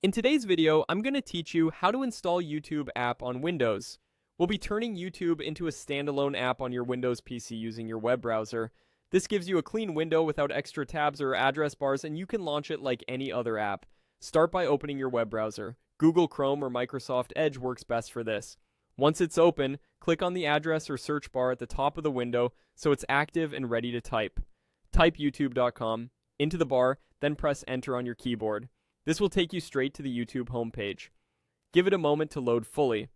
In today's video, I'm going to teach you how to install YouTube app on Windows. We'll be turning YouTube into a standalone app on your Windows PC using your web browser. This gives you a clean window without extra tabs or address bars, and you can launch it like any other app. Start by opening your web browser. Google Chrome or Microsoft Edge works best for this. Once it's open, click on the address or search bar at the top of the window so it's active and ready to type. Type youtube.com into the bar, then press enter on your keyboard. This will take you straight to the YouTube homepage. Give it a moment to load fully.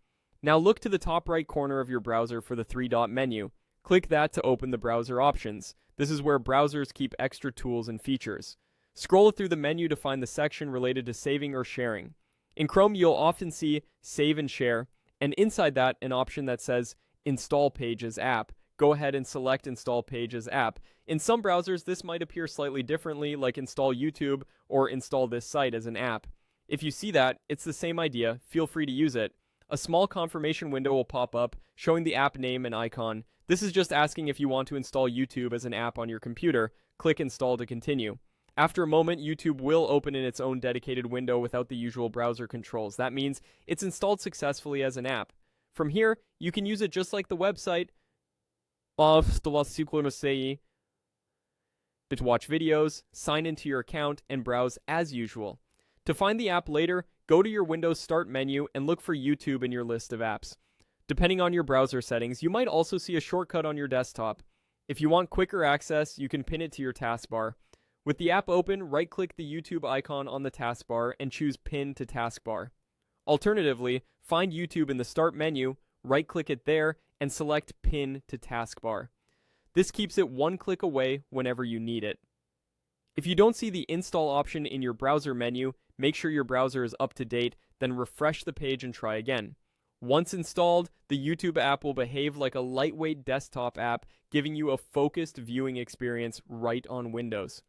Now look to the top right corner of your browser for the three-dot menu. Click that to open the browser options. This is where browsers keep extra tools and features. Scroll through the menu to find the section related to saving or sharing. In Chrome, you'll often see Save and Share, and inside that, an option that says Install Pages App. Go ahead and select Install Pages App. In some browsers, this might appear slightly differently, like Install YouTube or Install this site as an app. If you see that, it's the same idea. Feel free to use it. A small confirmation window will pop up, showing the app name and icon. This is just asking if you want to install YouTube as an app on your computer. Click Install to continue. After a moment, YouTube will open in its own dedicated window without the usual browser controls. That means it's installed successfully as an app. From here, you can use it just like the website to watch videos, sign into your account, and browse as usual. To find the app later, go to your Windows Start menu and look for YouTube in your list of apps. Depending on your browser settings, you might also see a shortcut on your desktop. If you want quicker access, you can pin it to your taskbar. With the app open, right-click the YouTube icon on the taskbar and choose Pin to Taskbar. Alternatively, find YouTube in the Start menu, right-click it there, and select Pin to Taskbar. This keeps it one click away whenever you need it. If you don't see the install option in your browser menu, make sure your browser is up to date, then refresh the page and try again. Once installed, the YouTube app will behave like a lightweight desktop app, giving you a focused viewing experience right on Windows.